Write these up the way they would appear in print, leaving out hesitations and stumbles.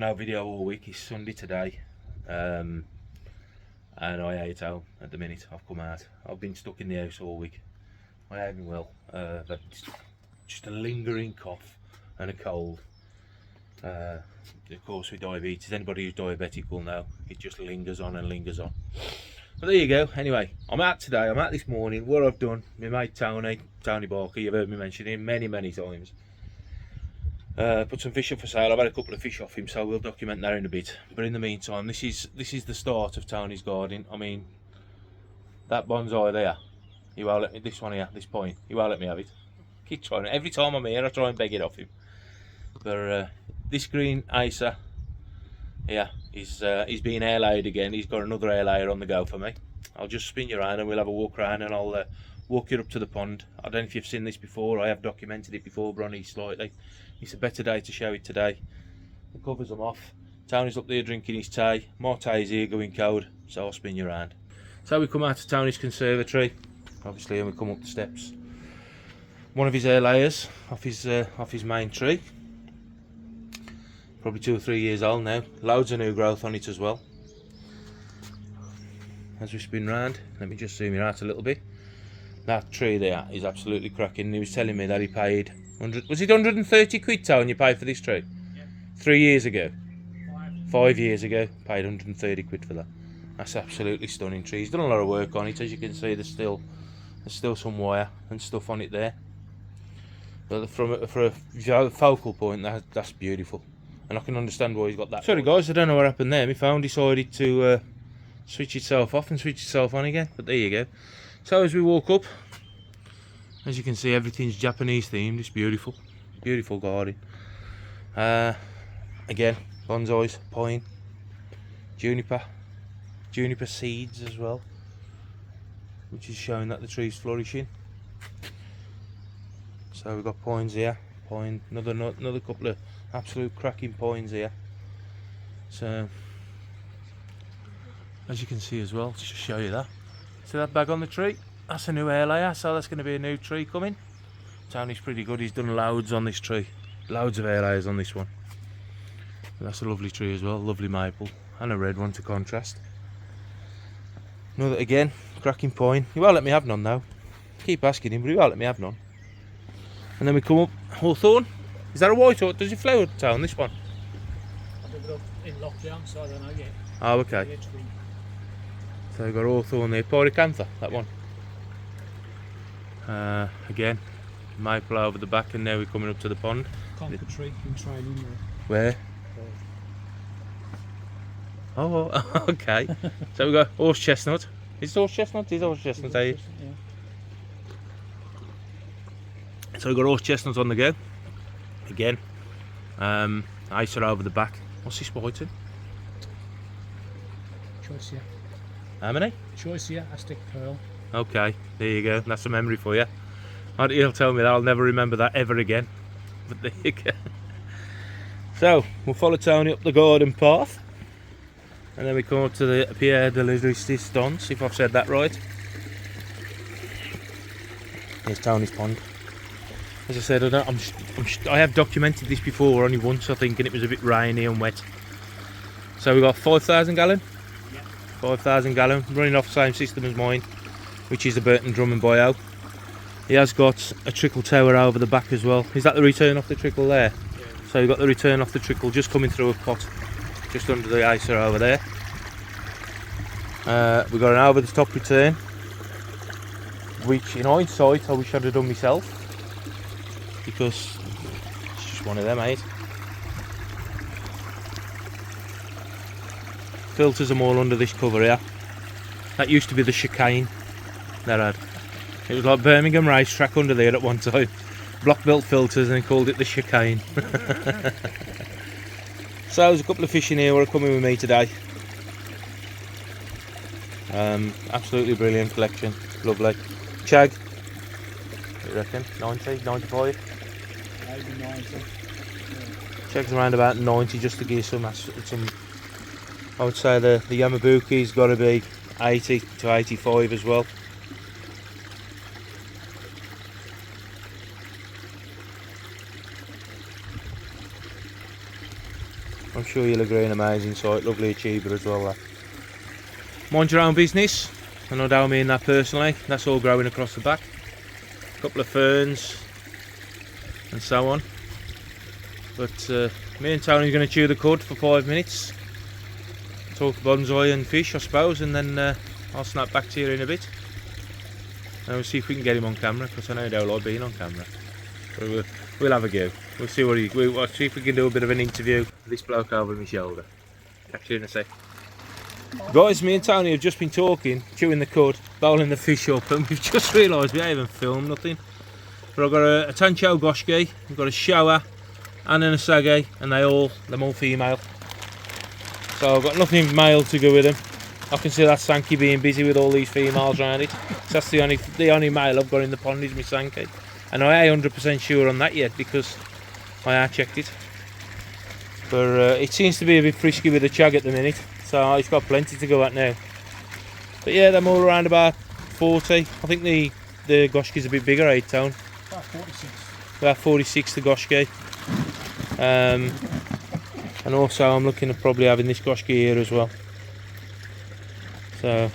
no video all week. It's Sunday today, and I hate home at the minute. I've come out. I've been stuck in the house all week. I haven't well, but just a lingering cough and a cold. Of course, with diabetes, anybody who's diabetic will know it just lingers on and lingers on. But there you go. Anyway, I'm out today. I'm out this morning. What I've done, my mate Tony Barker, you've heard me mention him many times. Put some fish up for sale. I've had a couple of fish off him, so we'll document that in a bit. But in the meantime, this is the start of Tony's garden. I mean, that bonsai there, he won't let me. This one here, this point, he won't let me have it. Keep trying. Every time I'm here, I try and beg it off him. But this green Acer, yeah, he's been airlaid again. He's got another airlayer on the go for me. I'll just spin you around and we'll have a walk around, and I'll walk you up to the pond. I don't know if you've seen this before. I have documented it before, Bronny, slightly. It's a better day to show it today. The covers them off. Tony's up there drinking his tea. My tea's here going cold, so I'll spin you around. So we come out to Tony's conservatory, obviously, and we come up the steps. One of his air layers off his main tree. Probably 2 or 3 years old now. Loads of new growth on it as well. As we spin round, let me just zoom you out a little bit. That tree there is absolutely cracking. He was telling me that he paid was it 130 quid, Tony, you paid for this tree? Yeah. 3 years ago? 5 years ago, paid 130 quid for that. That's absolutely stunning tree. He's done a lot of work on it. As you can see, there's still some wire and stuff on it there. But for a focal point, that's beautiful. And I can understand why he's got that. Sorry guys, I don't know what happened there. My phone decided to switch itself off and switch itself on again. But there you go. So as we walk up, as you can see, everything's Japanese themed. It's beautiful, beautiful garden. Again, bonsais, pine, juniper seeds as well, which is showing that the tree's flourishing. So we've got pines here, another couple of absolute cracking pines here. So as you can see as well, just to show you that. See that bag on the tree? That's a new air layer, so that's going to be a new tree coming. Tony's pretty good. He's done loads on this tree, loads of air layers on this one. But that's a lovely tree as well, lovely maple, and a red one to contrast. Another, again, cracking pine. He won't let me have none though. Keep asking him, but he won't let me have none. And then we come up hawthorn. Is that a white or does it flower down this one? I did it up in lockdown, so I don't know yet. Oh, okay. So we've got hawthorn there, pyracantha, that one. Again, maple over the back, and now we're coming up to the pond. Concord tree in training there. Where? Oh, okay. So we've got horse chestnut. Is it horse chestnut? It's horse chestnut, eh? Yeah. So we've got horse chestnut on the go. Again, Acer over the back. What's this white in? Choice, yeah. How many? Choice, yeah. Aztec pearl. Okay, there you go. That's a memory for you. He'll tell me that. I'll never remember that ever again. But there you go. So we'll follow Tony up the garden path, and then we come up to the Pier de la Resistance, if I've said that right. Here's Tony's pond. As I said, I have documented this before, only once I think, and it was a bit rainy and wet. So we've got 5,000 gallon. Yeah. 5,000 gallon, running off the same system as mine, which is the Burton Drum and Bio. He has got a trickle tower over the back as well. Is that the return off the trickle there? Yeah. So you've got the return off the trickle just coming through a pot, just under the Acer over there. We've got an over the top return, which in hindsight I wish I'd have done myself, because it's just one of them, mate. Filters them all under this cover here. That used to be the chicane. It was like Birmingham racetrack under there at one time. Block built filters, and they called it the chicane. So there's a couple of fish in here who are coming with me today. Absolutely brilliant collection, lovely. Chag, what do you reckon? 90, 95? Maybe 90. Yeah. Chag's around about 90, just to give some. I would say the Yamabuki's got to be 80 to 85 as well. I'm sure you'll agree, an amazing site, lovely achiever as well. That. Mind your own business. I know don't mean that personally. That's all growing across the back. A couple of ferns and so on. But me and Tony are going to chew the cud for 5 minutes. Talk bonsai and fish, I suppose, and then I'll snap back to you in a bit. And we'll see if we can get him on camera, because I know he don't like being on camera. But we'll have a go. We'll see we'll see if we can do a bit of an interview. This bloke over my shoulder. Catch you in a sec. Guys, me and Tony have just been talking, chewing the cud, bowling the fish up, and we've just realised we haven't filmed nothing. But I've got a Tancho Goshki, I've got a shower, and an Asage, and they're all female. So I've got nothing male to go with them. I can see that Sankey being busy with all these females around it. So that's the only male I've got in the pond is my Sankey. And I ain't 100% sure on that yet because I have checked it. But it seems to be a bit frisky with the chag at the minute. So it's got plenty to go at now. But yeah, they're all around about 40. I think the Goshki's a bit bigger, 8 tone. About 46. About 46 the Goshki. And also I'm looking at probably having this Goshki here as well. So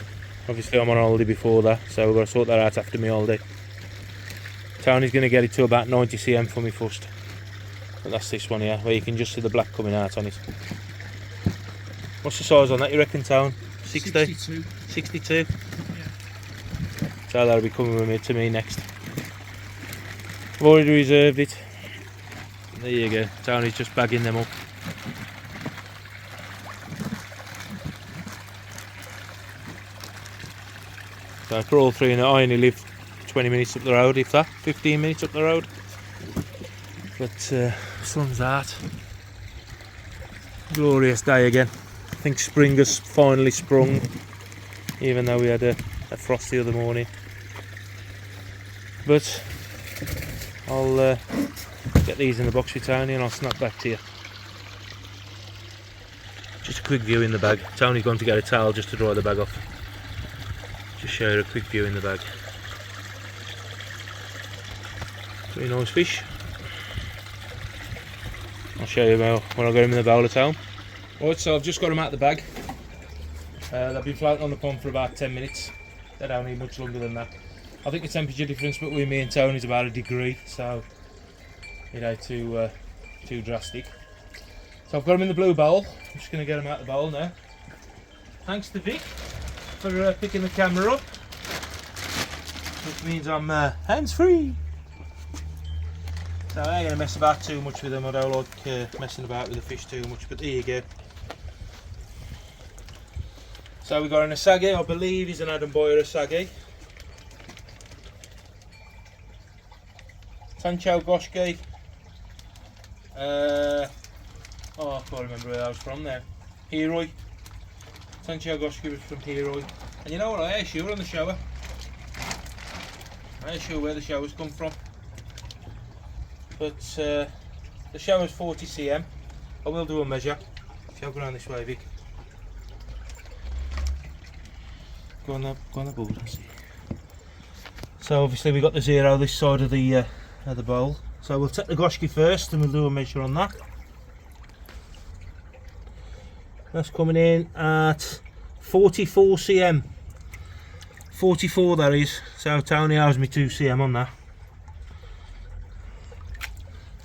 obviously I'm on holiday before that, so we've got to sort that out after my holiday. Tony's going to get it to about 90 cm for me first. But that's this one here, where you can just see the black coming out on it. What's the size on that, you reckon, Tone? 60? 62. 62? Yeah. So that'll be coming with me to me next. I've already reserved it. There you go, Tony's just bagging them up. So for all three, and I only live 20 minutes up the road, if that, 15 minutes up the road. But sun's out. Glorious day again. I think spring has finally sprung, even though we had a frost the other morning. But I'll get these in the box with Tony and I'll snap back to you. Just a quick view in the bag. Tony's gone to get a towel just to dry the bag off. Just show you a quick view in the bag. Pretty nice fish. I'll show you when I got them in the bowl at home. Right, so I've just got them out of the bag. They've been floating on the pond for about 10 minutes. They don't need much longer than that. I think the temperature difference between me and Tony is about 1 degree, so you know, too drastic. So I've got them in the blue bowl. I'm just going to get them out of the bowl now. Thanks to Vic for picking the camera up, which means I'm hands-free. So I ain't going to mess about too much with them. I don't like messing about with the fish too much, but there you go. So we've got an Asage, I believe he's an Adam Boyer Asage. Tancho Goshki. Oh, I can't remember where that was from now. Heroi. Tancho Goshki was from Heroi. And you know what, I ain't sure on the shower. I ain't sure where the showers come from. But the shower's 40 cm. I will do a measure. If you'll go around this way, Vic. Go on the board, I see. So obviously we got the 0 this side of the bowl. So we'll take the Goshki first and we'll do a measure on that. That's coming in at 44 cm. 44 that is. So Tony owes me 2 cm on that.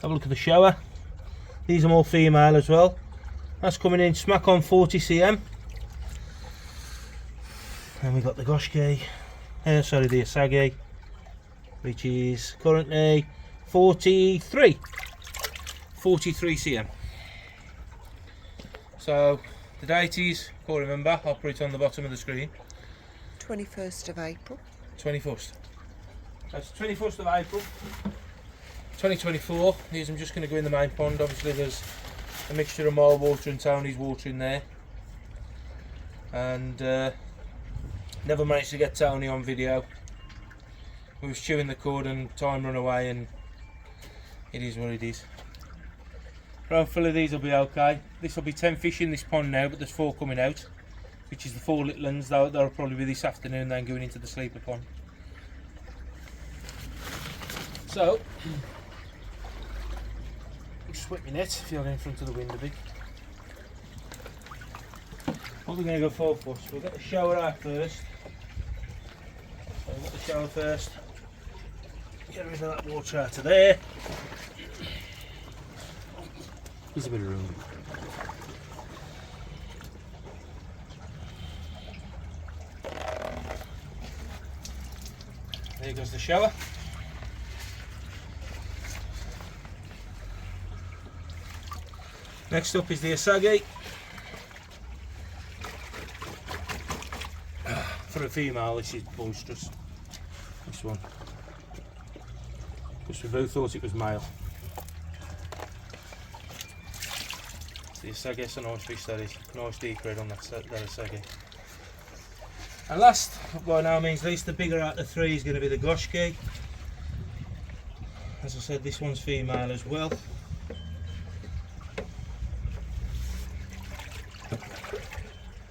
Have a look at the shower. These are more female as well. That's coming in smack on 40 cm. And we've got the Goshki, sorry, the Asage, which is currently 43 cm. So the date is, can't remember, I'll put it on the bottom of the screen. 21st of April. 21st. That's 21st of April 2024. These I'm just going to go in the main pond. Obviously there's a mixture of my water and Tony's water in there. And never managed to get Tony on video. We was chewing the cord and time run away, and it is what it is. Hopefully these will be okay. This will be 10 fish in this pond now, but there's 4 coming out, which is the 4 little ones. They'll probably be this afternoon then going into the sleeper pond. So just whip my net if you're in front of the wind a bit. What we're going to go for first, we'll get the shower out first. So we'll get the shower first. Get rid of that water out of there. There's a bit of room. There goes the shower. Next up is the asagi. For a female, this is boisterous. This one. Because we both thought it was male. The asagi, it's a nice fish that is. Nice deep red on that asagi. And last, by no means least, the bigger out of the three is going to be the goshki. As I said, this one's female as well.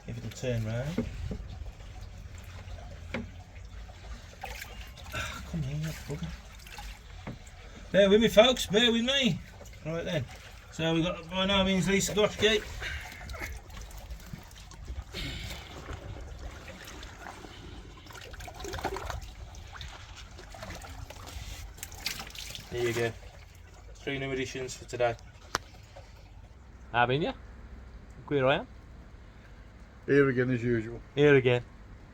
If it'll turn round. Come here, bugger. Bear with me, folks, bear with me. Right then. So we've got by no means least the goshki. There you go. 3 new additions for today. Having you? Look where I am. Here again as usual. Here again.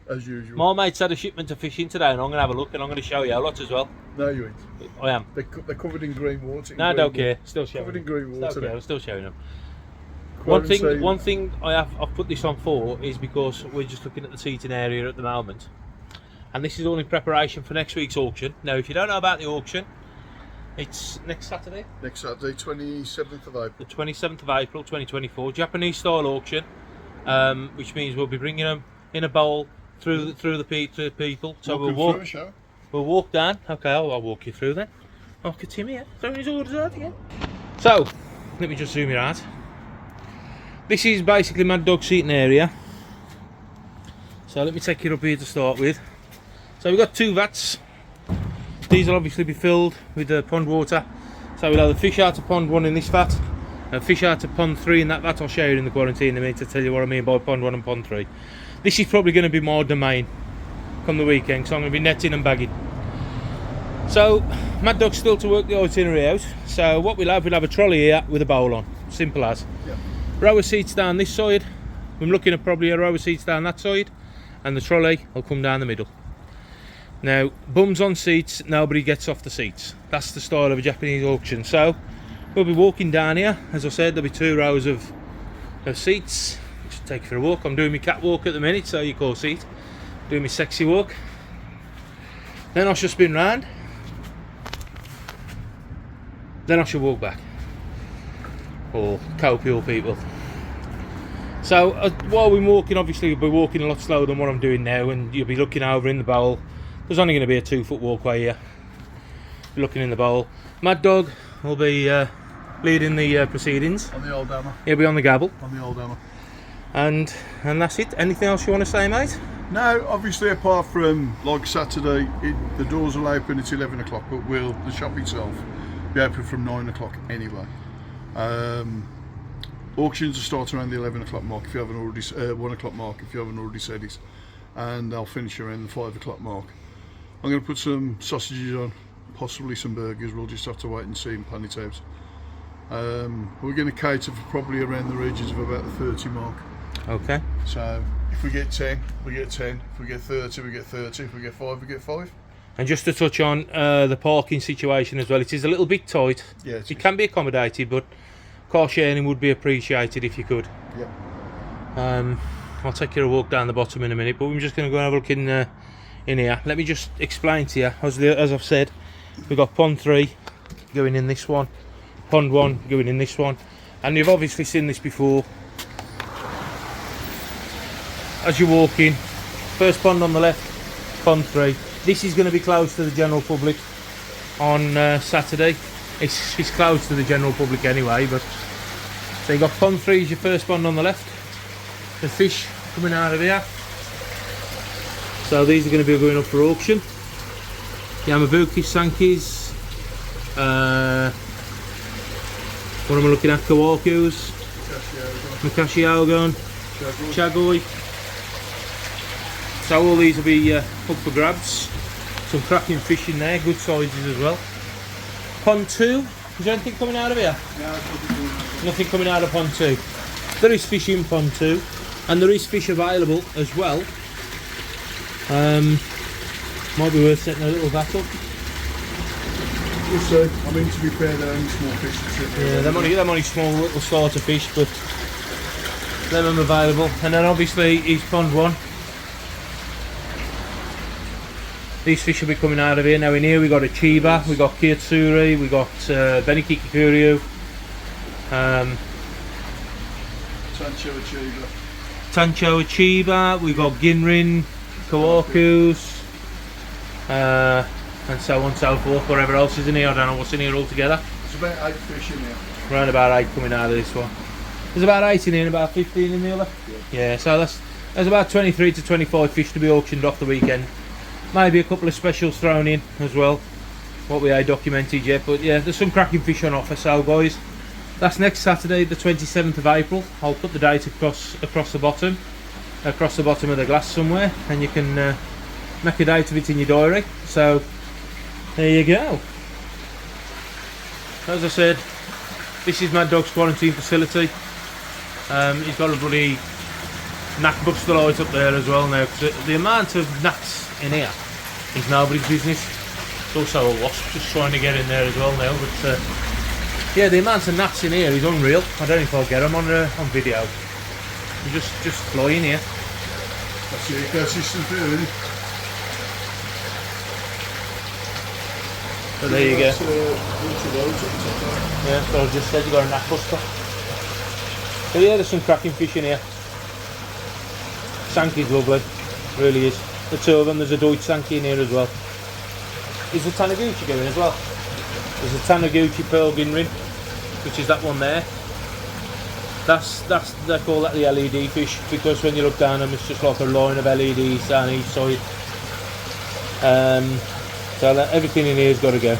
As usual. My mate's had a shipment of fish in today and I'm going to have a look and I'm going to show you a lot as well. No, you ain't. I am. They're covered in green water. No, I don't care. Still showing Covered in them. green water. Okay, I'm still showing them. Quarantine. One thing I've put this on for is because we're just looking at the seating area at the moment. And this is all in preparation for next week's auction. Now, if you don't know about the auction, it's next Saturday. Next Saturday, 27th of April. The 27th of April 2024, Japanese style auction, which means we'll be bringing them in a bowl through the people. So we'll walk down. Okay, I'll walk you through then. Look at him here, throwing his orders out again. So let me just zoom you out. This is basically Mad Dog seating area. So let me take you up here to start with. So we've got 2 vats. These will obviously be filled with the pond water. So we'll have the fish out of pond 1 in this vat, and fish out of pond 3 in that vat. I'll show you in the quarantine in a minute to tell you what I mean by pond 1 and pond 3. This is probably going to be my domain come the weekend, so I'm going to be netting and bagging. So Mad Dog's still to work the itinerary out. So what we'll have a trolley here with a bowl on, simple as. Yeah. Row of seats down this side. I'm looking at probably a row of seats down that side, and the trolley will come down the middle. Now, bums on seats, nobody gets off the seats. That's the style of a Japanese auction. So we'll be walking down here. As I said, there'll be 2 rows of seats. Just take you for a walk. I'm doing my cat walk at the minute, so you call seat. Doing my sexy walk. Then I shall spin round. Then I shall walk back. Or copial people. So while we're walking, obviously we'll be walking a lot slower than what I'm doing now, and you'll be looking over in the bowl. There's only going to be a 2-foot walkway here. Looking in the bowl. Mad Dog will be leading the proceedings. On the old hammer. He'll be on the gabble. On the old hammer. And that's it. Anything else you want to say, mate? No, obviously apart from like Saturday, the doors will open at 11 o'clock, but the shop itself be open from 9 o'clock anyway. Auctions will start around the 11 o'clock mark if you haven't already 1 o'clock mark if you haven't already said it, and they'll finish around the 5 o'clock mark. I'm going to put some sausages on, possibly some burgers. We'll just have to wait and see and plan it out. We're going to cater for probably around the regions of about the 30 mark. Okay. So if we get 10, we get 10. If we get 30, we get 30. If we get 5, we get 5. And just to touch on the parking situation as well, it is a little bit tight. Yeah, it can be accommodated, but car sharing would be appreciated if you could. Yeah. I'll take you a walk down the bottom in a minute, but we're just going to go and have a look in here. Let me just explain to you, as I've said, we've got pond 3 going in this one, pond 1 going in this one, and you've obviously seen this before. As you're walking, first pond on the left, pond 3. This is going to be closed to the general public on Saturday. It's closed to the general public anyway, but so you got pond 3 is your first pond on the left. The fish coming out of here. So these are going to be going up for auction. Yamabukis, Sankis. What am I looking at? Kawakus. Makashi Algon. Chagoi. So all these will be up for grabs. Some cracking fish in there, good sizes as well. Pond 2, is there anything coming out of here? No, Nothing coming out of Pond 2. There is fish in Pond 2, and there is fish available as well. Might be worth setting a little vat up. we'll see. I mean, to be fair, they're only small fish. Yeah, they're only small little starter fish, but them are available. And then obviously is Pond 1. These fish will be coming out of here. Now in here we got a chiba, we got kitsuri, we got benikikikuriu, tancho chiba, we got ginrin, kawakus, and so on and so forth. Whatever else is in here, I don't know what's in here altogether. There's about 8 fish in here. Around about 8 coming out of this one. There's about 8 in here and about 15 in the other. Yeah, so there's about 23 to 25 fish to be auctioned off the weekend. Maybe a couple of specials thrown in as well. What we ain't documented yet, but yeah, there's some cracking fish on offer. So guys, that's next Saturday, the 27th of April. I'll put the date across the bottom of the glass somewhere, and you can make a date of it in your diary. So there you go. As I said, this is Mad Dog's quarantine facility. He's got a bloody knack buster light up there as well now, because the amount of knacks in here is nobody's business. It's also a wasp just trying to get in there as well now, but yeah, the amount of gnats in here is unreal. I don't know if I'll get them on video. They're just flying here. That's the ecosystem for you, isn't it? So there you go. Yeah, so I just said you got a knack buster. So yeah, there's some cracking fish in here. Sanky's lovely, really is. The two of them, there's a Deutsch Sankey in here as well. Is the Taniguchi going as well? There's a Taniguchi Pearl Ginrin, which is that one there. They call that the LED fish, because when you look down them, it's just like a line of LEDs down each side. So everything in here's got to go.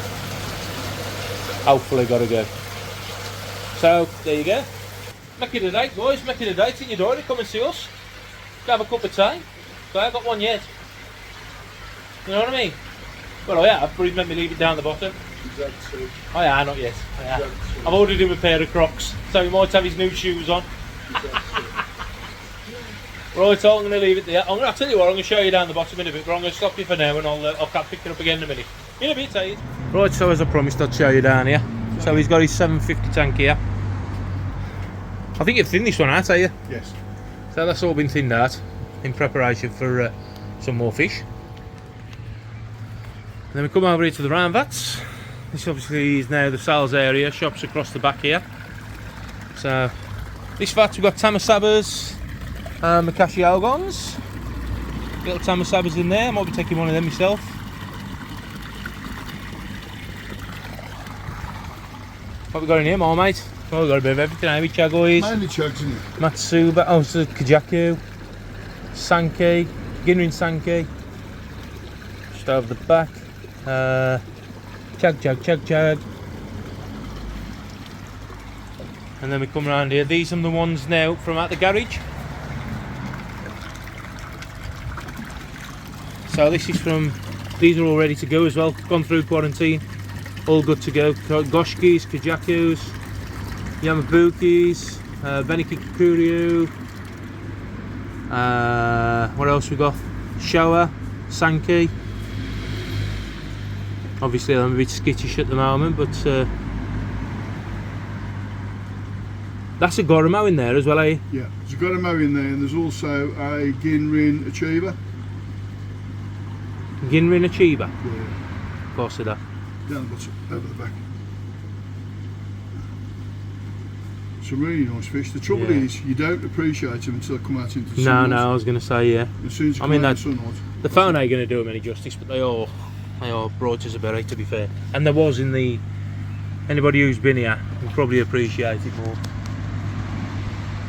Hopefully got to go. So there you go. Make it a date, boys. Make it a date in your diary. Come and see us. Have a cup of tea. So I haven't got one yet. You know what I mean? Well, I have, but he's made me leave it down the bottom. Oh yeah, not yet. Yeah. I've ordered him a pair of Crocs, so he might have his new shoes on. Right, so I'm going to leave it there. I'll tell you what, I'm going to show you down the bottom in a bit, but I'm going to stop you for now, and I'll pick it up again in a minute. In a bit, Aid. Right, so as I promised, I'd show you down here. So he's got his 750 tank here. I think you've thinned this one out, are you? Yes. So that's all been thinned out in preparation for some more fish. And then we come over here to the round vats. This obviously is now the sales area, shops across the back here. So this vat we've got Tamasabas, Makashi Algons, little Tamasabas in there. I might be taking one of them myself. What we got in here, more mate? Oh, we've got a bit of everything, haven't we? Chagois, Mainly chugs in it. Matsuba, oh, so Kajaku, Sankey, Ginrin Sankey, just over the back, Chag. And then we come around here. These are the ones now from out the garage. So this is from, these are all ready to go as well, gone through quarantine, all good to go. Goshkis, Kajakus, Yamabukis, Benikikuriu, what else we got? Showa, Sankey. Obviously I'm a bit skittish at the moment, but that's a Goramo in there as well, eh? Yeah, there's a Goramo in there, and there's also a Ginrin Achiever. Ginrin Achiever? Yeah. Of course it is. Down the bottom, over the back. Some really nice fish. The trouble is, you don't appreciate them until they come out into the sunlight. No, I was going to say, yeah. As soon as you come out into the sunlight. The phone ain't going to do them any justice, but they are bright as a berry, to be fair. And there was in the, anybody who's been here will probably appreciate it more.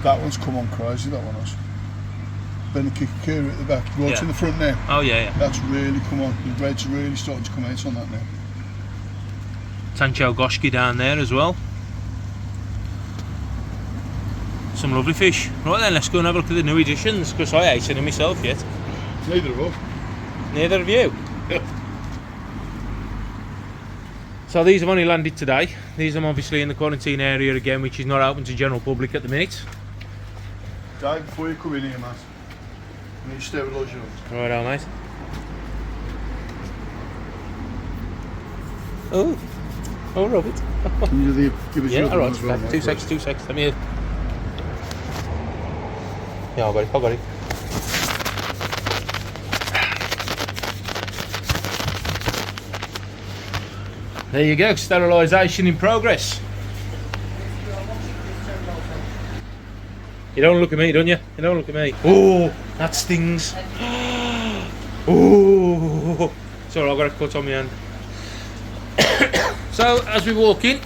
That one's come on crazy, that one has. Benikikuri at the back, right in the front now. Oh yeah. That's really come on. The red's really starting to come out on that now. Tancho Goshki down there as well. Some lovely fish. Right then, let's go and have a look at the new editions, because I ain't seen them myself yet. Neither of us. Neither of you. So these have only landed today. These are obviously in the quarantine area again, which is not open to general public at the minute. Dave, before you come in here, mate, you need to sterilise yours. Right on, mate. Oh, Robert. Can you give us Yeah, your alright, one as well, mate, two first? seconds, let me... Yeah, I got it. There you go, sterilisation in progress. You don't look at me, don't you? You don't look at me. Oh, that stings. Oh, sorry, I've got a cut on my hand. So, as we walk in,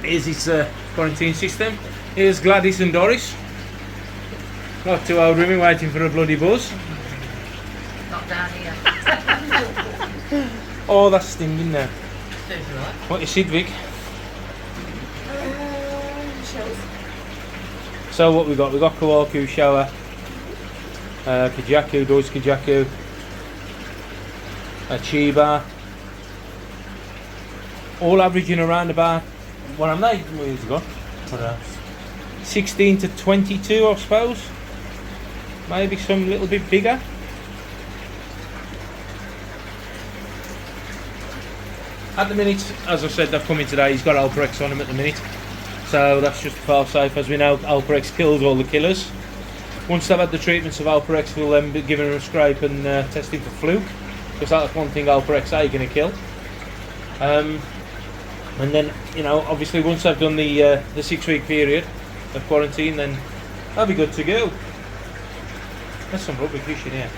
here's its quarantine system. Here's Gladys and Doris. Not two old women waiting for a bloody buzz. Not down here. Oh, that's stinging now. What is it, Vic? So what we got? We got Kawaku, Shower, Kajaku, Deutsch Kajaku, Chiba. All averaging around about, what am they? Years ago? 16 to 22, I suppose. Maybe some little bit bigger. At the minute, as I said, they've come in today. He's got Alperex on him at the minute, so that's just far safe. As we know, Alperex kills all the killers. Once they've had the treatments of Alperex, we'll then be giving them a scrape and testing for fluke, because that's one thing Alperex are going to kill. And then, you know, obviously once they've done the 6-week period of quarantine, then they'll be good to go. There's some lovely fish in here.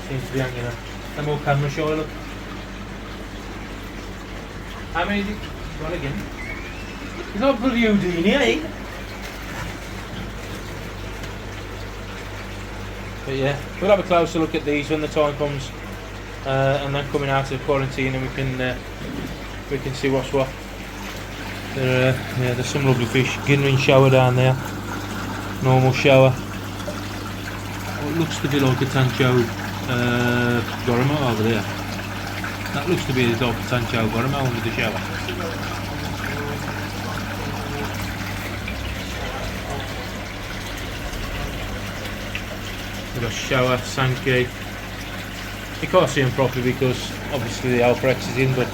Seems to be hanging on. And more camera shy, look. How many did you got again? It's not bloody Houdini, eh? But yeah, we'll have a closer look at these when the time comes, and then coming out of quarantine, and we can see what's what. Yeah, there's some lovely fish. Ginrin shower down there. Normal shower. What looks to be like a Tancho Goramo over there. That looks to be the dog Tancho Goramo under the shower. We've got shower, Sankey. You can't see them properly because obviously the Alperex is in, but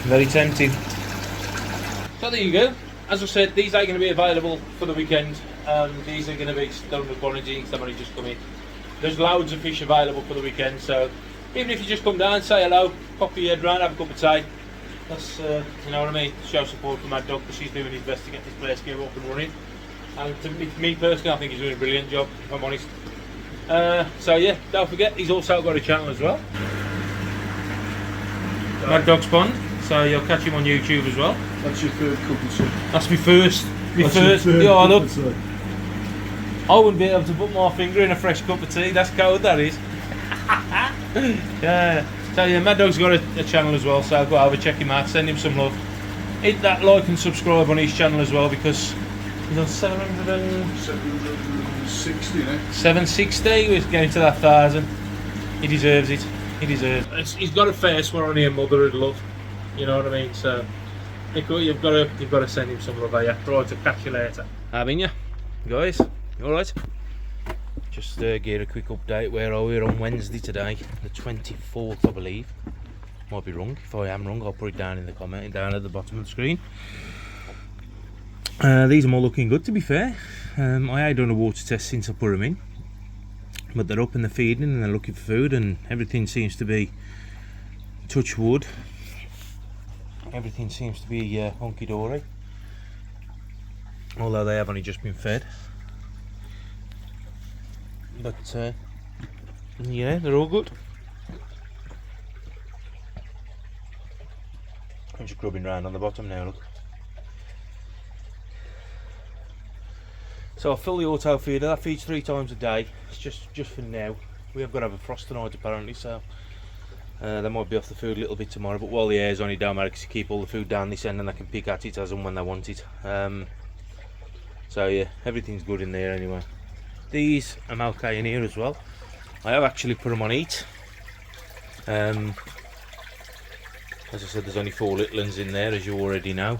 very tempting. So there you go. As I said, these are going to be available for the weekend. These are going to be done with quarantine, somebody just come in. There's loads of fish available for the weekend, so even if you just come down, say hello, pop your head round, have a cup of tea. That's, you know what I mean, show support for Mad Dog, because he's doing his best to get this place gear up and running. And to me personally, I think he's doing a brilliant job, if I'm honest. So yeah, don't forget, he's also got a channel as well. Mad Dog's Pond, so you'll catch him on YouTube as well. That's your third cup of tea. That's my first. Third Yeah, cup look, of tea. I wouldn't be able to put my finger in a fresh cup of tea, that's cold that is. Yeah. So yeah, Mad Dog's got a channel as well, so go over, check him out, send him some love. Hit that like and subscribe on his channel as well, because he's on 760, eh? 760, he's getting to that 1,000. He deserves it. He deserves it. He's got a face where only a mother would love. You know what I mean? So you've got to send him some love, eh? Right, to catch you later. Having you, guys? You all right? Just give a quick update. Where are we? On Wednesday today, the 24th, I believe. Might be wrong. If I am wrong, I'll put it down in the comment down at the bottom of the screen. These are all looking good, to be fair. I had done a water test since I put them in, but they're up and they're feeding and they're looking for food, and everything seems to be, touch wood, everything seems to be hunky-dory, although they have only just been fed. But yeah, they're all good. I'm just grubbing round on the bottom now, look. So I fill the auto feeder, that feeds 3 times a day. It's just for now. We have got to have a frost tonight apparently, so They might be off the food a little bit tomorrow, but while the air's on, it don't matter because you keep all the food down this end and they can pick at it as and when they want it. So yeah, everything's good in there anyway. These I'm okay in here as well. I have actually put them on heat. As I said, there's only 4 little ones in there, as you already know.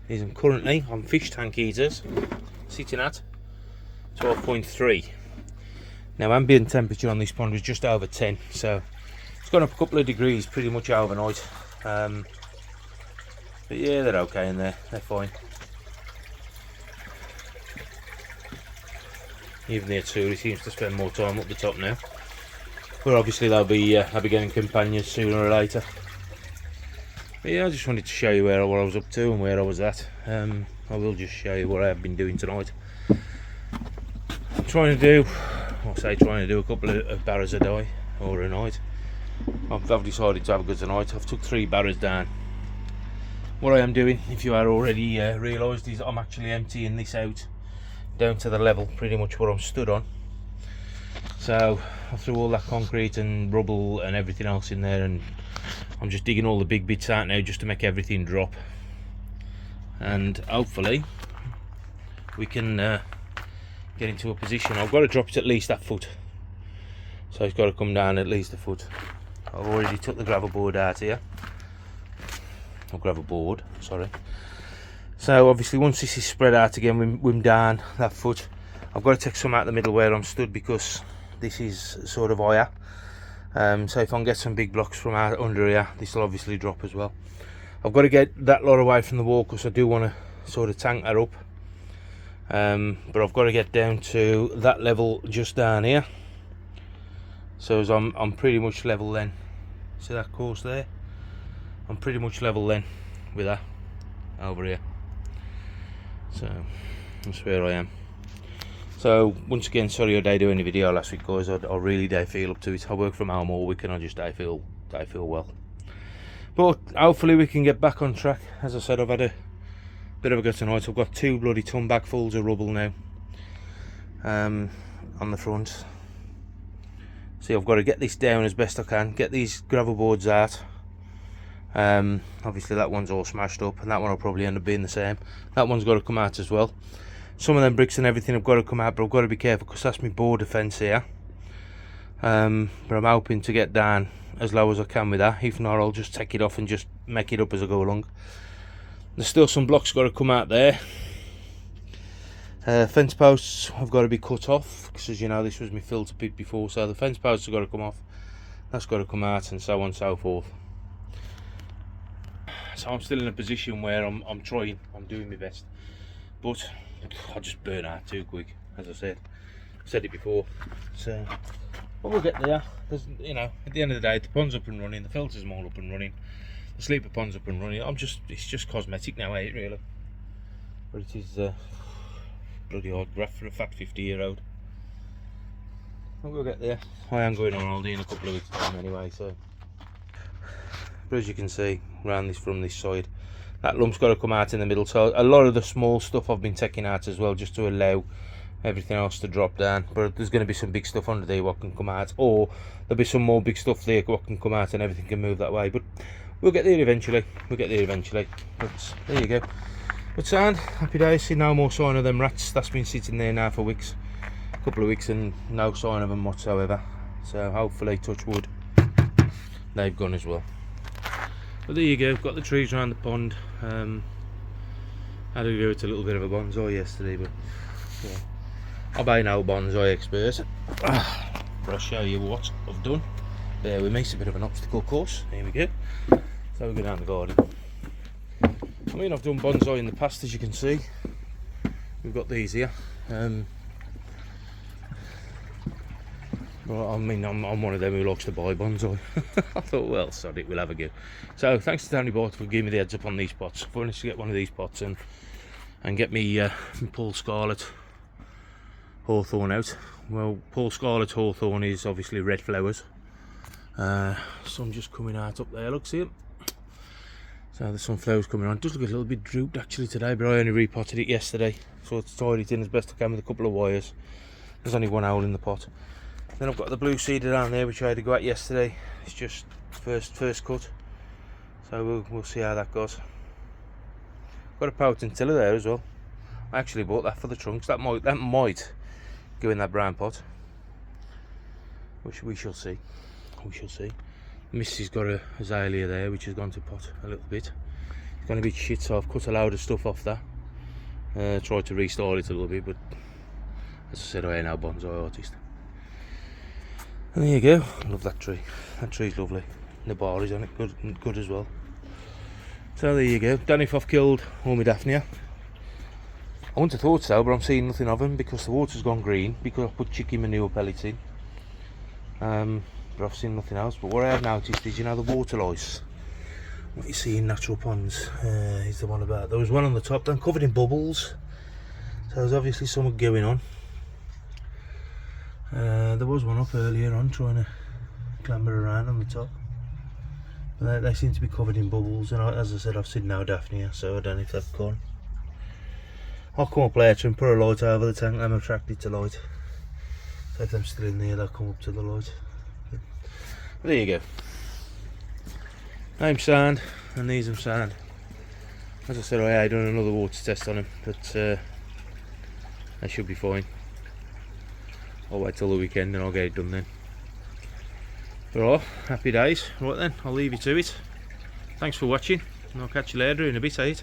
These are currently on fish tank heaters, sitting at 12.3. Now ambient temperature on this pond was just over 10, so it's gone up a couple of degrees pretty much overnight. But yeah, they're okay in there, they're fine. Even the Atsuri seems to spend more time up the top now, but obviously they'll be getting companions sooner or later. But yeah, I just wanted to show you what I was up to and where I was at. I will just show you what I have been doing tonight. I'm trying to do a couple of barras a day or a night. I've decided to have a good tonight. I've took 3 barras down. What I am doing, if you are already realised, is I'm actually emptying this out down to the level pretty much where I'm stood on. So I threw all that concrete and rubble and everything else in there, and I'm just digging all the big bits out now just to make everything drop, and hopefully we can get into a position. I've got to drop it at least that foot, so it's got to come down at least a foot. I've already took the gravel board out here, or gravel board, sorry. So obviously once this is spread out again, we're down that foot. I've got to take some out the middle where I'm stood because this is sort of higher. So if I can get some big blocks from out under here, this will obviously drop as well. I've got to get that lot away from the wall because I do want to sort of tank that up. But I've got to get down to that level just down here. So as I'm pretty much level then. See that course there? I'm pretty much level then with that over here. So that's where I am. So once again, sorry I didn't do any video last week, guys. I really don't feel up to it. I work from home all week and I just don't feel well. But hopefully we can get back on track. As I said, I've had a bit of a go tonight. I've got 2 bloody ton bagfuls of rubble now on the front. See, I've got to get this down as best I can, get these gravel boards out. Obviously that one's all smashed up, and that one will probably end up being the same. That one's got to come out as well. Some of them bricks and everything have got to come out, but I've got to be careful because that's my border fence here. But I'm hoping to get down as low as I can with that. If not, I'll just take it off and just make it up as I go along. There's still some blocks got to come out there. Fence posts have got to be cut off because, as you know, this was my filter pit before, so the fence posts have got to come off. That's got to come out, and so on and so forth. So I'm still in a position where I'm doing my best, but I just burn out too quick, as I said it before. So but we'll get there. There's, you know, at the end of the day, the pond's up and running, the filter's all up and running, the sleeper pond's up and running. It's just cosmetic now, ain't it really? But it is bloody hard graft for a fat 50-year-old. We'll get there. I am going on holiday in a couple of weeks' time anyway, so. But as you can see, around this from this side, that lump's got to come out in the middle. So a lot of the small stuff I've been taking out as well, just to allow everything else to drop down. But there's going to be some big stuff under there what can come out, or there'll be some more big stuff there what can come out, and everything can move that way. But we'll get there eventually. But there you go. But sound, happy days. See no more sign of them rats. That's been sitting there now for weeks, a couple of weeks, and no sign of them whatsoever. So hopefully, touch wood, they've gone as well. But there you go, got the trees around the pond. Had to go to a little bit of a bonsai yesterday, but yeah, I'm no bonsai expert. But I'll show you what I've done. There with me, it's a bit of an obstacle course. Here we go. So we go down the garden. I mean, I've done bonsai in the past, as you can see. We've got these here. Well, I mean, I'm one of them who likes to buy bonsai. I thought, well, sod it, we'll have a go. So, thanks to Tony Bart for giving me the heads up on these pots. I've managed to get one of these pots and get me Paul Scarlet Hawthorn out. Well, Paul Scarlet Hawthorn is obviously red flowers. Some just coming out up there, look, see it? So the sunflower's coming on. It does look a little bit drooped actually today, but I only repotted it yesterday. So I tied it in as best I can with a couple of wires. There's only one hole in the pot. Then I've got the blue cedar down there, which I had to go at yesterday. It's just first cut, so we'll see how that goes. Got a potentilla there as well. I actually bought that for the trunks. That might go in that brown pot, which we shall see. We shall see. Missy's got a azalea there, which has gone to pot a little bit. It's gone a bit shit, so I've cut a load of stuff off that. Tried to restyle it a little bit, but as I said, I ain't no bonsai artist. And there you go. I love that tree. That tree's lovely. And the bar is on it, good as well. So there you go. Don't know if I've killed all my Daphnia. I wouldn't have thought so, but I'm seeing nothing of them because the water's gone green because I put chicken manure pellets in. But I've seen nothing else. But what I have noticed is, you know, the water lice, what you see in natural ponds, is the one about. There was one on the top, then covered in bubbles. So there's obviously something going on. There was one up earlier on trying to clamber around on the top. But they seem to be covered in bubbles, and as I said, I've seen no Daphnia, so I don't know if they've gone. I'll come up later and put a light over the tank. I'm attracted to light. So if I'm still in there, they'll come up to the light. But there you go. I'm sound, and these are sound. As I said, I had done another water test on them, but they should be fine. I'll wait till the weekend and I'll get it done then. Right, happy days. Right then, I'll leave you to it. Thanks for watching, and I'll catch you later in a bit, eh?